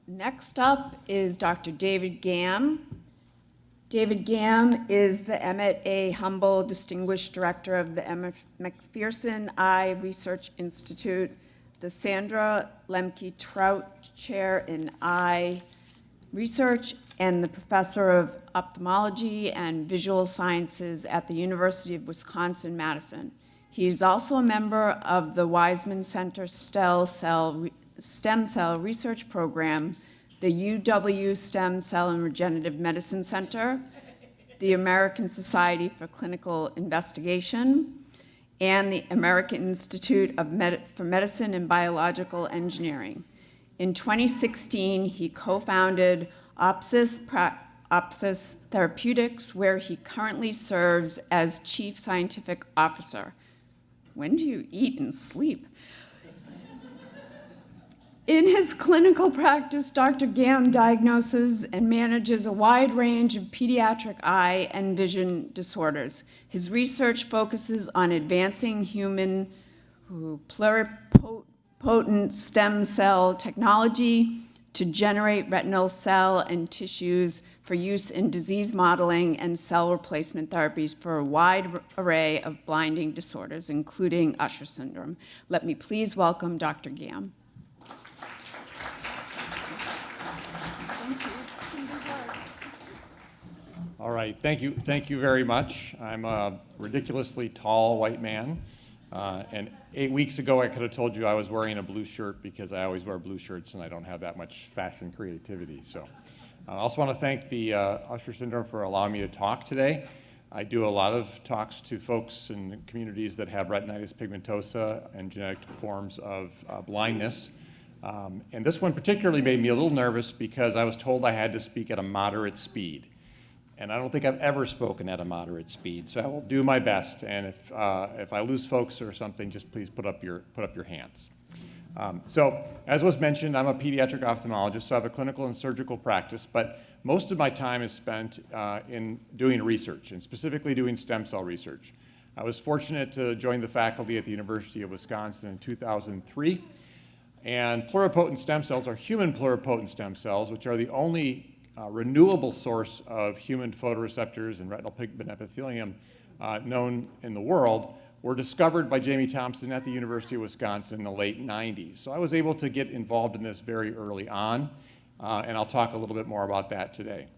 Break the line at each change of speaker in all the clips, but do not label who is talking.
Next up is Dr. David Gamm. David Gamm is the Emmett A. Humble Distinguished Director of the M. McPherson Eye Research Institute, the Sandra Lemke Trout Chair in Eye Research, and the Professor of Ophthalmology and Visual Sciences at the University of Wisconsin-Madison. He is also a member of the Weizmann Center Stem Cell Research Program, the UW Stem Cell and Regenerative Medicine Center, the American Society for Clinical Investigation, and the American Institute for Medicine and Biological Engineering. In 2016, he co-founded Opsis Therapeutics, where he currently serves as Chief Scientific Officer. When do you eat and sleep? In his clinical practice, Dr. Gamm diagnoses and manages a wide range of pediatric eye and vision disorders. His research focuses on advancing human pluripotent stem cell technology to generate retinal cell and tissues for use in disease modeling and cell replacement therapies for a wide array of blinding disorders, including Usher syndrome. Let me please welcome Dr. Gamm.
All right, thank you very much. I'm a ridiculously tall white man, and 8 weeks ago I could have told you I was wearing a blue shirt because I always wear blue shirts and I don't have that much fashion creativity. So I also want to thank the Usher syndrome for allowing me to talk today. I do a lot of talks to folks in communities that have retinitis pigmentosa and genetic forms of blindness. And this one particularly made me a little nervous because I was told I had to speak at a moderate speed. And I don't think I've ever spoken at a moderate speed, so I will do my best. And if I lose folks or something, just please put up your hands. So, as was mentioned, I'm a pediatric ophthalmologist, so I have a clinical and surgical practice, but most of my time is spent in doing research, and specifically doing stem cell research. I was fortunate to join the faculty at the University of Wisconsin in 2003, and pluripotent stem cells are human pluripotent stem cells, which are the only renewable source of human photoreceptors and retinal pigment epithelium known in the world, were discovered by Jamie Thompson at the University of Wisconsin in the late 90s. So I was able to get involved in this very early on, and I'll talk a little bit more about that today.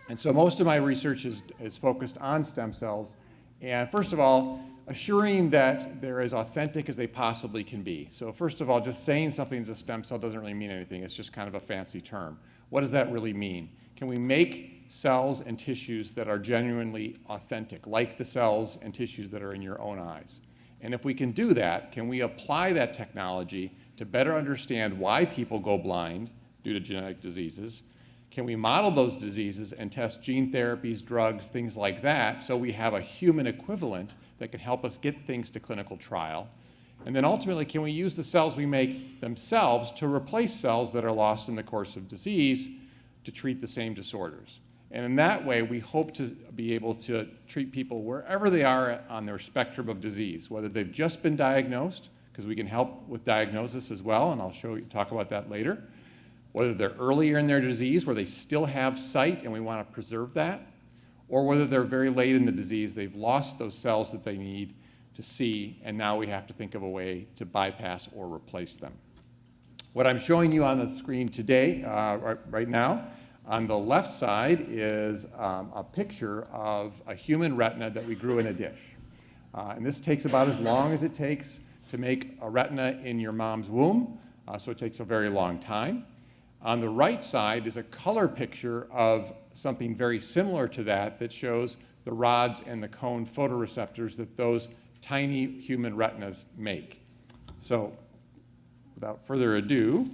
And so most of my research is focused on stem cells, and first of all, assuring that they're as authentic as they possibly can be. So first of all, just saying something's a stem cell doesn't really mean anything. It's just kind of a fancy term. What does that really mean? Can we make cells and tissues that are genuinely authentic, like the cells and tissues that are in your own eyes? And if we can do that, can we apply that technology to better understand why people go blind due to genetic diseases? Can we model those diseases and test gene therapies, drugs, things like that, so we have a human equivalent that can help us get things to clinical trial? And then ultimately, can we use the cells we make themselves to replace cells that are lost in the course of disease to treat the same disorders? And in that way, we hope to be able to treat people wherever they are on their spectrum of disease, whether they've just been diagnosed, because we can help with diagnosis as well, and I'll talk about that later, whether they're earlier in their disease where they still have sight and we want to preserve that, or whether they're very late in the disease, they've lost those cells that they need to see, and now we have to think of a way to bypass or replace them. What I'm showing you on the screen today, right now, on the left side is a picture of a human retina that we grew in a dish. And this takes about as long as it takes to make a retina in your mom's womb, so it takes a very long time. On the right side is a color picture of something very similar to that shows the rods and the cone photoreceptors that those tiny human retinas make. So without further ado,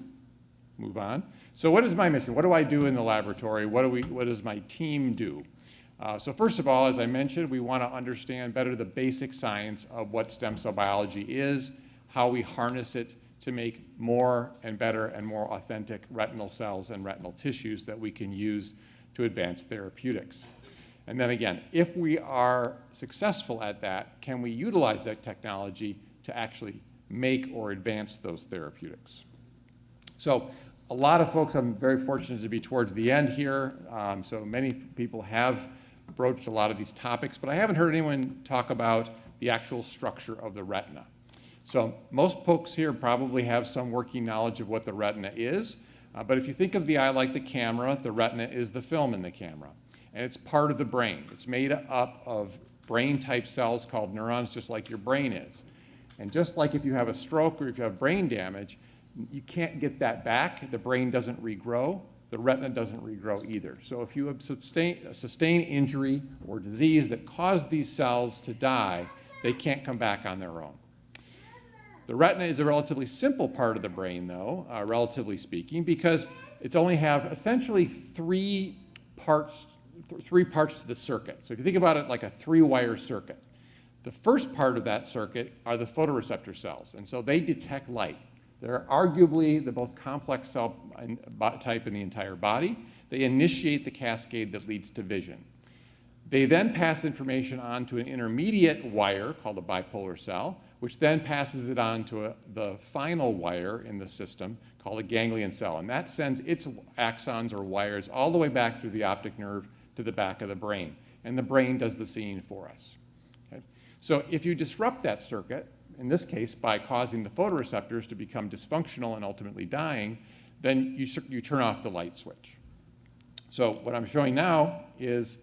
move on. So what is my mission? What do I do in the laboratory? What does my team do? So first of all, as I mentioned, we want to understand better the basic science of what stem cell biology is, how we harness it to make more and better and more authentic retinal cells and retinal tissues that we can use to advance therapeutics. And then again, if we are successful at that, can we utilize that technology to actually make or advance those therapeutics? So a lot of folks, I'm very fortunate to be towards the end here, so many people have broached a lot of these topics, but I haven't heard anyone talk about the actual structure of the retina. So most folks here probably have some working knowledge of what the retina is, but if you think of the eye like the camera, the retina is the film in the camera, and it's part of the brain. It's made up of brain-type cells called neurons, just like your brain is. And just like if you have a stroke or if you have brain damage, you can't get that back. The brain doesn't regrow. The retina doesn't regrow either. So if you have sustained injury or disease that caused these cells to die, they can't come back on their own. The retina is a relatively simple part of the brain, though, relatively speaking, because it's only have essentially three parts to the circuit. So if you think about it like a three-wire circuit, the first part of that circuit are the photoreceptor cells, and so they detect light. They're arguably the most complex cell type in the entire body. They initiate the cascade that leads to vision. They then pass information on to an intermediate wire called a bipolar cell, which then passes it on to the final wire in the system called a ganglion cell. And that sends its axons or wires all the way back through the optic nerve to the back of the brain. And the brain does the seeing for us. Okay? So if you disrupt that circuit, in this case by causing the photoreceptors to become dysfunctional and ultimately dying, then you turn off the light switch. So what I'm showing now is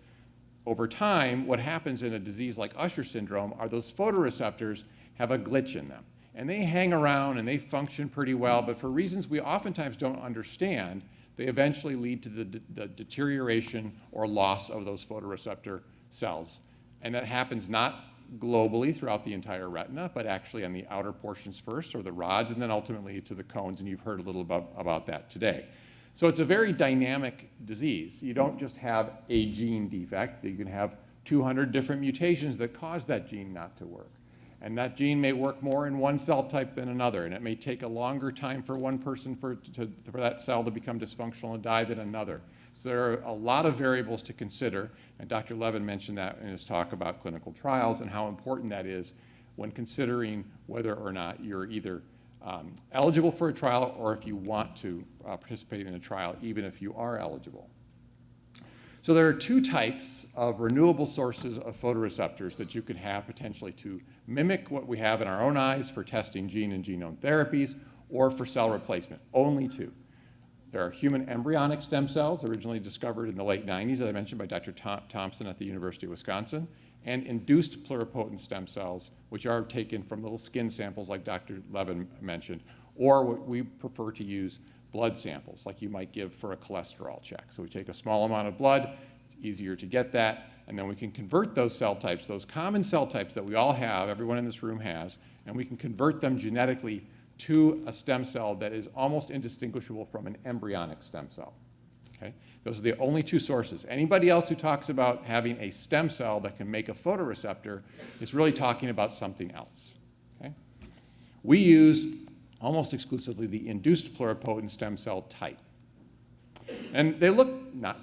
over time, what happens in a disease like Usher syndrome are those photoreceptors have a glitch in them. And they hang around and they function pretty well, but for reasons we oftentimes don't understand, they eventually lead to the deterioration or loss of those photoreceptor cells. And that happens not globally throughout the entire retina, but actually on the outer portions first, or the rods, and then ultimately to the cones, and you've heard a little about that today. So it's a very dynamic disease. You don't just have a gene defect. You can have 200 different mutations that cause that gene not to work. And that gene may work more in one cell type than another, and it may take a longer time for one person for that cell to become dysfunctional and die than another. So there are a lot of variables to consider, and Dr. Levin mentioned that in his talk about clinical trials and how important that is when considering whether or not you're either eligible for a trial or if you want to participate in a trial, even if you are eligible. So there are two types of renewable sources of photoreceptors that you could have potentially to mimic what we have in our own eyes for testing gene and genome therapies or for cell replacement, only two. There are human embryonic stem cells, originally discovered in the late 90s, as I mentioned, by Dr. Thompson at the University of Wisconsin, and induced pluripotent stem cells, which are taken from little skin samples like Dr. Levin mentioned, or what we prefer to use, blood samples, like you might give for a cholesterol check. So we take a small amount of blood, it's easier to get that, and then we can convert those cell types, those common cell types that we all have, everyone in this room has, and we can convert them genetically to a stem cell that is almost indistinguishable from an embryonic stem cell. Okay? Those are the only two sources. Anybody else who talks about having a stem cell that can make a photoreceptor is really talking about something else. Okay? We use almost exclusively the induced pluripotent stem cell type. And they look not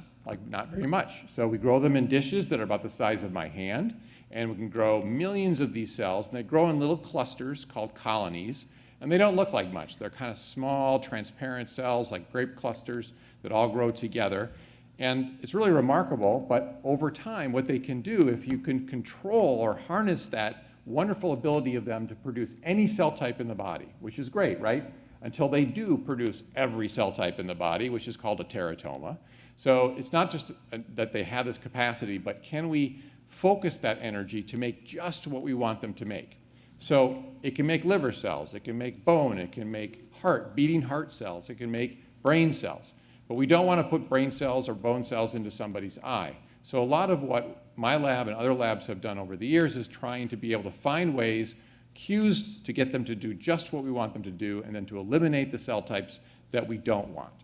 very much. So we grow them in dishes that are about the size of my hand, and we can grow millions of these cells, and they grow in little clusters called colonies. And they don't look like much. They're kind of small, transparent cells, like grape clusters that all grow together. And it's really remarkable, but over time, what they can do, if you can control or harness that wonderful ability of them to produce any cell type in the body, which is great, right? Until they do produce every cell type in the body, which is called a teratoma. So it's not just that they have this capacity, but can we focus that energy to make just what we want them to make? So it can make liver cells, it can make bone, it can make beating heart cells, it can make brain cells. But we don't want to put brain cells or bone cells into somebody's eye. So a lot of what my lab and other labs have done over the years is trying to be able to find ways, cues to get them to do just what we want them to do, and then to eliminate the cell types that we don't want.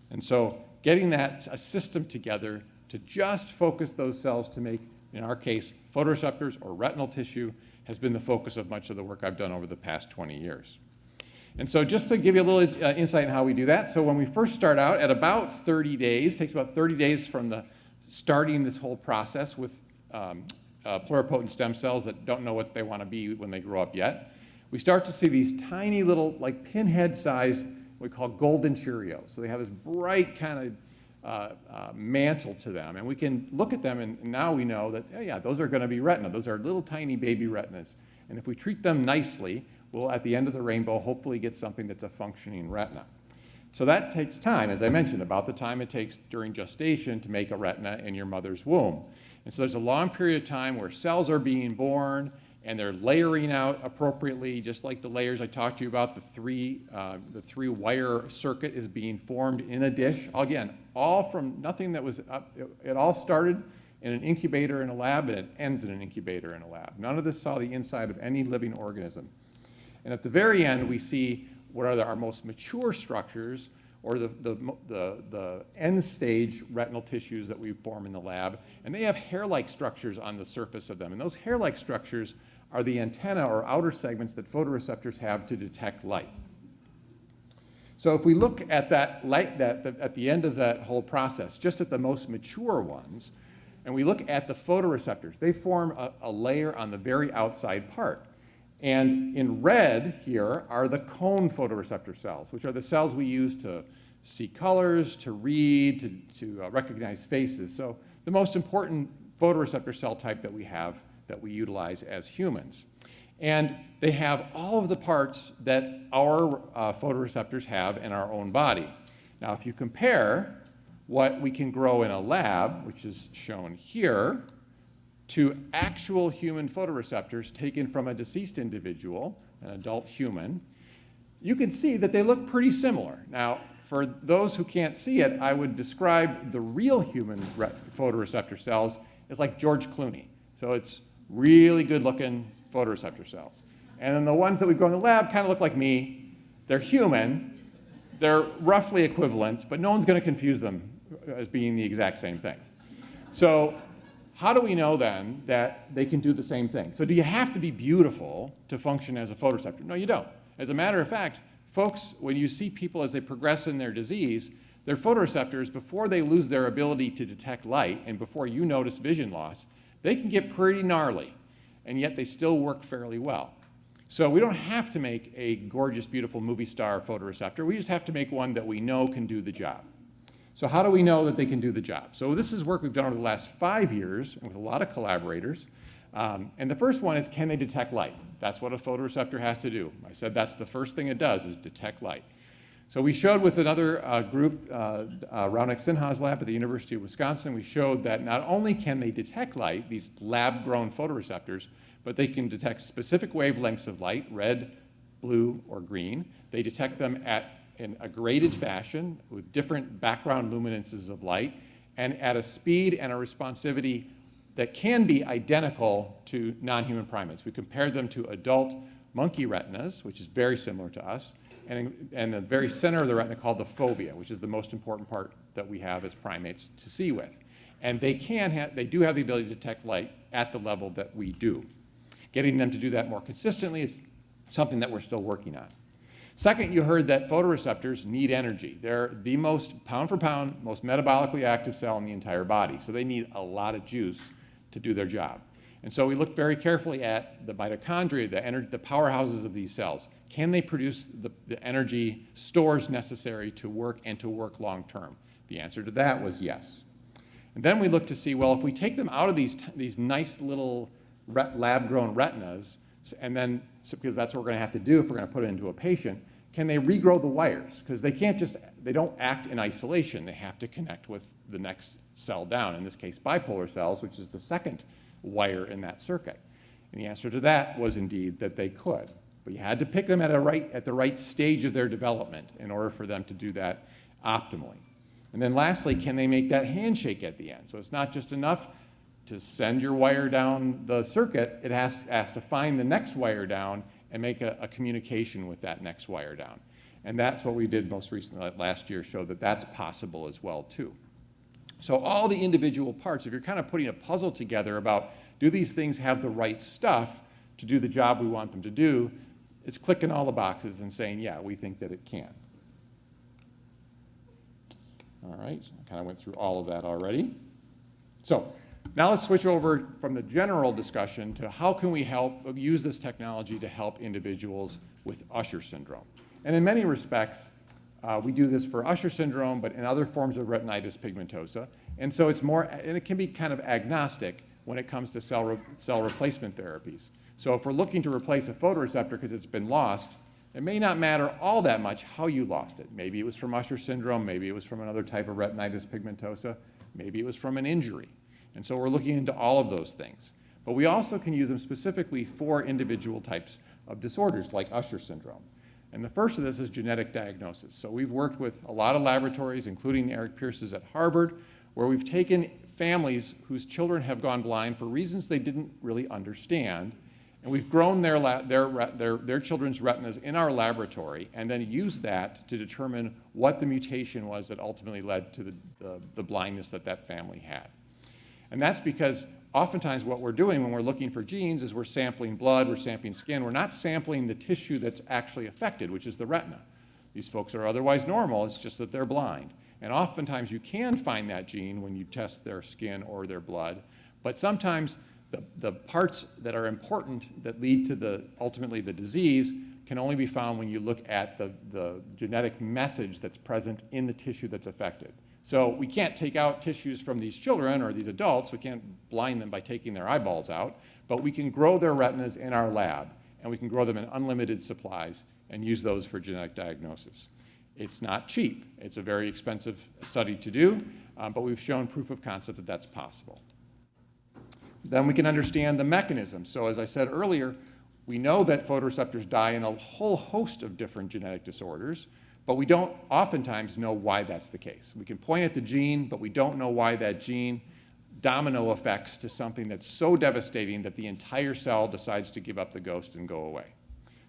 And so getting a system together to just focus those cells to make, in our case, photoreceptors or retinal tissue has been the focus of much of the work I've done over the past 20 years. And so just to give you a little insight on how we do that, so when we first start out at about 30 days, takes about 30 days from starting this whole process with pluripotent stem cells that don't know what they want to be when they grow up yet, we start to see these tiny little, like pinhead-sized what we call golden Cheerios. So they have this bright kind of mantle to them. And we can look at them, and now we know that, oh yeah, those are going to be retina. Those are little tiny baby retinas. And if we treat them nicely, we'll, at the end of the rainbow, hopefully get something that's a functioning retina. So that takes time, as I mentioned, about the time it takes during gestation to make a retina in your mother's womb. And so there's a long period of time where cells are being born, and they're layering out appropriately, just like the layers I talked to you about. The three wire circuit is being formed in a dish. Again, all from nothing that was up. It all started in an incubator in a lab, and it ends in an incubator in a lab. None of this saw the inside of any living organism. And at the very end, we see what are our most mature structures, or the end stage retinal tissues that we form in the lab. And they have hair-like structures on the surface of them. And those hair-like structures are the antenna or outer segments that photoreceptors have to detect light. So if we look at that light, at the end of that whole process, just at the most mature ones, and we look at the photoreceptors, they form a layer on the very outside part. And in red here are the cone photoreceptor cells, which are the cells we use to see colors, to read, to recognize faces. So the most important photoreceptor cell type that we have, that we utilize as humans. And they have all of the parts that our photoreceptors have in our own body. Now, if you compare what we can grow in a lab, which is shown here, to actual human photoreceptors taken from a deceased individual, an adult human, you can see that they look pretty similar. Now, for those who can't see it, I would describe the real human photoreceptor cells as like George Clooney. So it's really good-looking photoreceptor cells. And then the ones that we grow in the lab kind of look like me. They're human. They're roughly equivalent, but no one's going to confuse them as being the exact same thing. So how do we know then that they can do the same thing? So do you have to be beautiful to function as a photoreceptor? No, you don't. As a matter of fact, folks, when you see people as they progress in their disease, their photoreceptors, before they lose their ability to detect light and before you notice vision loss, they can get pretty gnarly, and yet they still work fairly well. So we don't have to make a gorgeous, beautiful movie star photoreceptor. We just have to make one that we know can do the job. So how do we know that they can do the job? So this is work we've done over the last 5 years with a lot of collaborators. And the first one is, can they detect light? That's what a photoreceptor has to do. I said that's the first thing it does, is detect light. So we showed with another group, Raunik Sinha's lab at the University of Wisconsin, we showed that not only can they detect light, these lab-grown photoreceptors, but they can detect specific wavelengths of light, red, blue, or green. They detect them in a graded fashion with different background luminances of light, and at a speed and a responsivity that can be identical to non-human primates. We compared them to adult monkey retinas, which is very similar to us, and the very center of the retina called the fovea, which is the most important part that we have as primates to see with. And they do have the ability to detect light at the level that we do. Getting them to do that more consistently is something that we're still working on. Second, you heard that photoreceptors need energy. They're the most, pound for pound, most metabolically active cell in the entire body. So they need a lot of juice to do their job. And so we looked very carefully at the mitochondria, the powerhouses of these cells. Can they produce the energy stores necessary to work and to work long term? The answer to that was yes. And then we looked to see, well, if we take them out of these nice little lab-grown retinas, and then, because that's what we're going to have to do if we're going to put it into a patient, can they regrow the wires? Because they don't act in isolation. They have to connect with the next cell down, in this case bipolar cells, which is the second wire in that circuit. And the answer to that was indeed that they could. But you had to pick them at the right stage of their development in order for them to do that optimally. And then lastly, can they make that handshake at the end? So it's not just enough to send your wire down the circuit, it has to find the next wire down and make a communication with that next wire down. And that's what we did most recently last year, showed that that's possible as well too. So all the individual parts, if you're kind of putting a puzzle together about, do these things have the right stuff to do the job we want them to do, it's clicking all the boxes and saying, yeah, we think that it can. All right, I kind of went through all of that already. So now let's switch over from the general discussion to how can we use this technology to help individuals with Usher syndrome. And in many respects, We do this for Usher syndrome, but in other forms of retinitis pigmentosa. And so it's more, and it can be kind of agnostic when it comes to cell replacement therapies. So if we're looking to replace a photoreceptor because it's been lost, it may not matter all that much how you lost it. Maybe it was from Usher syndrome, maybe it was from another type of retinitis pigmentosa, maybe it was from an injury. And so we're looking into all of those things. But we also can use them specifically for individual types of disorders like Usher syndrome. And the first of this is genetic diagnosis. So we've worked with a lot of laboratories, including Eric Pierce's at Harvard, where we've taken families whose children have gone blind for reasons they didn't really understand, and we've grown their children's retinas in our laboratory and then used that to determine what the mutation was that ultimately led to the blindness that that family had. And that's because oftentimes what we're doing when we're looking for genes is we're sampling blood, we're sampling skin, we're not sampling the tissue that's actually affected, which is the retina. These folks are otherwise normal, it's just that they're blind. And oftentimes you can find that gene when you test their skin or their blood, but sometimes the parts that are important that lead to ultimately the disease can only be found when you look at the genetic message that's present in the tissue that's affected. So we can't take out tissues from these children or these adults, we can't blind them by taking their eyeballs out, but we can grow their retinas in our lab, and we can grow them in unlimited supplies and use those for genetic diagnosis. It's not cheap, it's a very expensive study to do, but we've shown proof of concept that that's possible. Then we can understand the mechanism. So as I said earlier, we know that photoreceptors die in a whole host of different genetic disorders, but we don't oftentimes know why that's the case. We can point at the gene, but we don't know why that gene domino effects to something that's so devastating that the entire cell decides to give up the ghost and go away.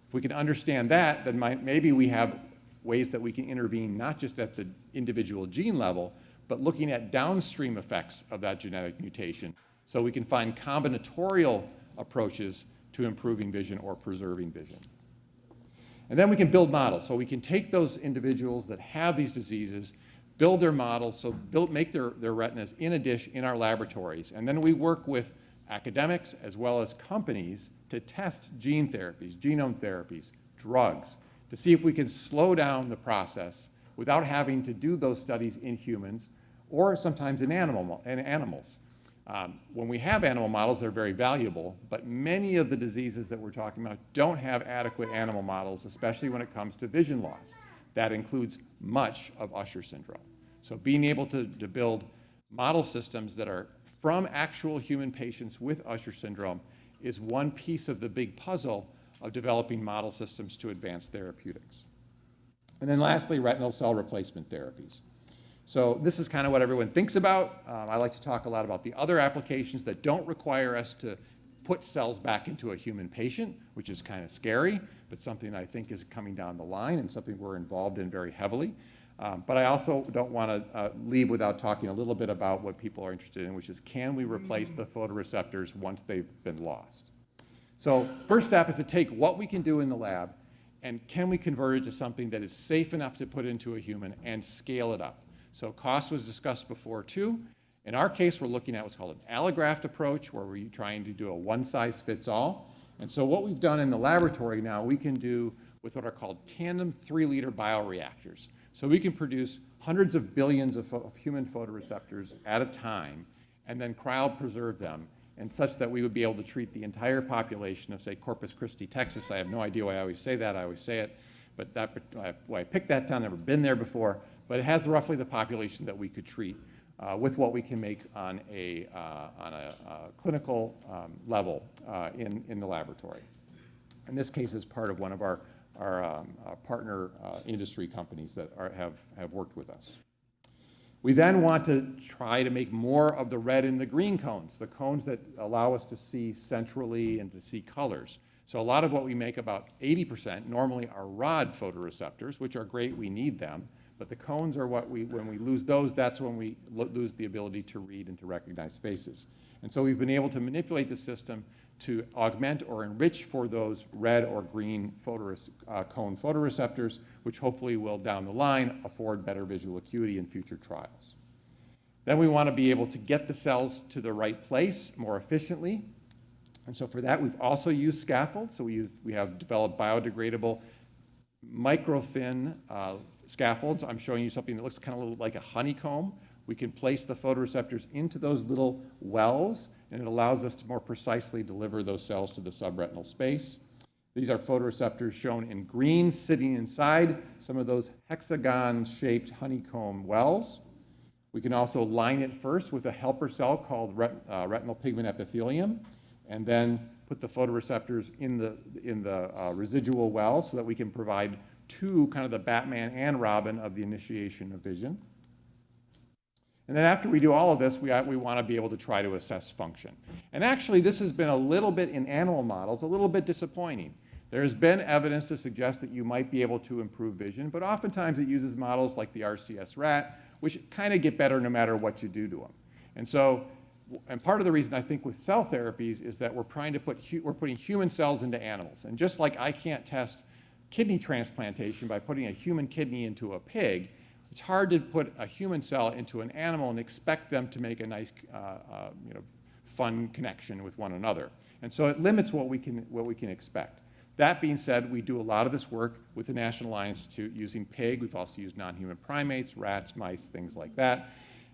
If we can understand that, then maybe we have ways that we can intervene not just at the individual gene level, but looking at downstream effects of that genetic mutation, so we can find combinatorial approaches to improving vision or preserving vision. And then we can build models. So we can take those individuals that have these diseases, build their models, so make their retinas in a dish in our laboratories. And then we work with academics as well as companies to test gene therapies, genome therapies, drugs, to see if we can slow down the process without having to do those studies in humans or sometimes in animals. When we have animal models, they're very valuable, but many of the diseases that we're talking about don't have adequate animal models, especially when it comes to vision loss. That includes much of Usher syndrome. So being able to build model systems that are from actual human patients with Usher syndrome is one piece of the big puzzle of developing model systems to advance therapeutics. And then lastly, retinal cell replacement therapies. So this is kind of what everyone thinks about. I like to talk a lot about the other applications that don't require us to put cells back into a human patient, which is kind of scary, but something I think is coming down the line and something we're involved in very heavily. But I also don't want to leave without talking a little bit about what people are interested in, which is can we replace the photoreceptors once they've been lost? So first step is to take what we can do in the lab and can we convert it to something that is safe enough to put into a human and scale it up. So cost was discussed before too. In our case, we're looking at what's called an allograft approach, where we're trying to do a one-size-fits-all. And so what we've done in the laboratory now, we can do with what are called tandem 3-liter bioreactors. So we can produce hundreds of billions of human photoreceptors at a time and then cryopreserve them, and such that we would be able to treat the entire population of, say, Corpus Christi, Texas. I have no idea why I always say that. I always say it, but why I picked that town, never been there before. But it has roughly the population that we could treat with what we can make on a clinical level in the laboratory. In this case, is part of one of our partner industry companies that have worked with us. We then want to try to make more of the red and the green cones, the cones that allow us to see centrally and to see colors. So a lot of what we make, about 80%, normally are rod photoreceptors, which are great, we need them. But the cones are what when we lose those, that's when we lose the ability to read and to recognize faces. And so we've been able to manipulate the system to augment or enrich for those red or green cone photoreceptors, which hopefully will, down the line, afford better visual acuity in future trials. Then we want to be able to get the cells to the right place more efficiently. And so for that, we've also used scaffolds. So we have developed biodegradable micro-thin scaffolds, I'm showing you something that looks kind of like a honeycomb. We can place the photoreceptors into those little wells, and it allows us to more precisely deliver those cells to the subretinal space. These are photoreceptors shown in green sitting inside some of those hexagon-shaped honeycomb wells. We can also line it first with a helper cell called retinal pigment epithelium, and then put the photoreceptors in the residual well so that we can provide two, kind of the Batman and Robin of the initiation of vision. And then after we do all of this, we want to be able to try to assess function. And actually, this has been a little bit in animal models, a little bit disappointing. There's been evidence to suggest that you might be able to improve vision, but oftentimes it uses models like the RCS rat, which kind of get better no matter what you do to them. And so, and part of the reason I think with cell therapies is that we're putting human cells into animals. And just like I can't test kidney transplantation by putting a human kidney into a pig, it's hard to put a human cell into an animal and expect them to make a nice, fun connection with one another. And so it limits what we can expect. That being said, we do a lot of this work with the National Alliance to using pig. We've also used non-human primates, rats, mice, things like that.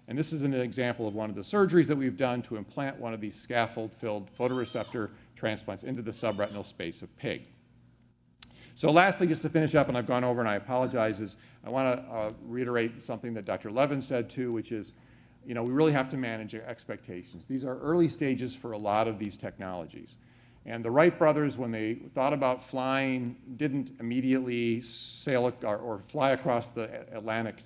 And this is an example of one of the surgeries that we've done to implant one of these scaffold-filled photoreceptor transplants into the subretinal space of pig. So lastly, just to finish up, and I've gone over and I apologize, is I want to reiterate something that Dr. Levin said too, which is, we really have to manage expectations. These are early stages for a lot of these technologies. And the Wright brothers, when they thought about flying, didn't immediately sail or fly across the Atlantic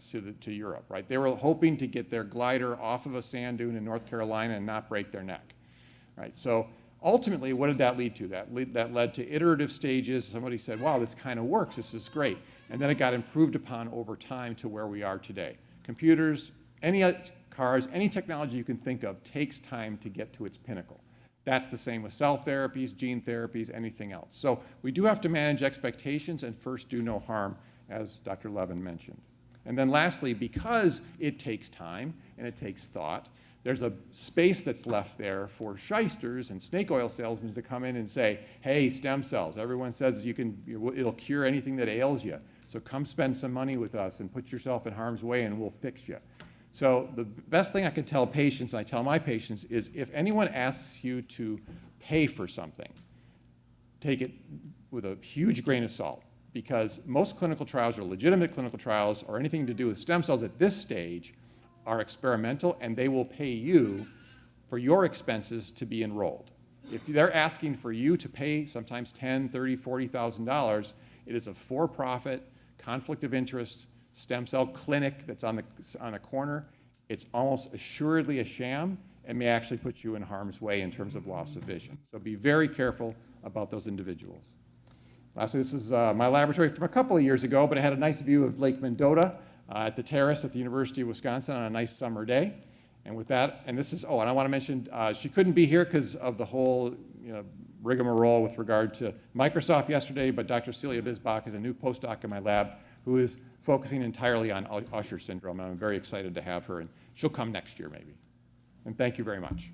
to Europe, right? They were hoping to get their glider off of a sand dune in North Carolina and not break their neck, right? So ultimately, what did that lead to? That led to iterative stages. Somebody said, wow, this kind of works, this is great. And then it got improved upon over time to where we are today. Computers, any cars, any technology you can think of takes time to get to its pinnacle. That's the same with cell therapies, gene therapies, anything else. So we do have to manage expectations and first do no harm, as Dr. Levin mentioned. And then lastly, because it takes time and it takes thought, there's a space that's left there for shysters and snake oil salesmen to come in and say, hey, stem cells, everyone says it'll cure anything that ails you. So come spend some money with us and put yourself in harm's way and we'll fix you. So the best thing I can tell patients, and I tell my patients, is if anyone asks you to pay for something, take it with a huge grain of salt, because most clinical trials or legitimate clinical trials or anything to do with stem cells at this stage are experimental, and they will pay you for your expenses to be enrolled. If they're asking for you to pay sometimes $10,000, $30,000, $40,000, it is a for-profit, conflict of interest, stem cell clinic that's on a corner. It's almost assuredly a sham and may actually put you in harm's way in terms of loss of vision. So be very careful about those individuals. Lastly, this is my laboratory from a couple of years ago, but I had a nice view of Lake Mendota at the terrace at the University of Wisconsin on a nice summer day. And with that, and this is, and I want to mention, she couldn't be here because of the whole rigmarole with regard to Microsoft yesterday, but Dr. Celia Bisbach is a new postdoc in my lab who is focusing entirely on Usher syndrome, and I'm very excited to have her, and she'll come next year maybe. And thank you very much.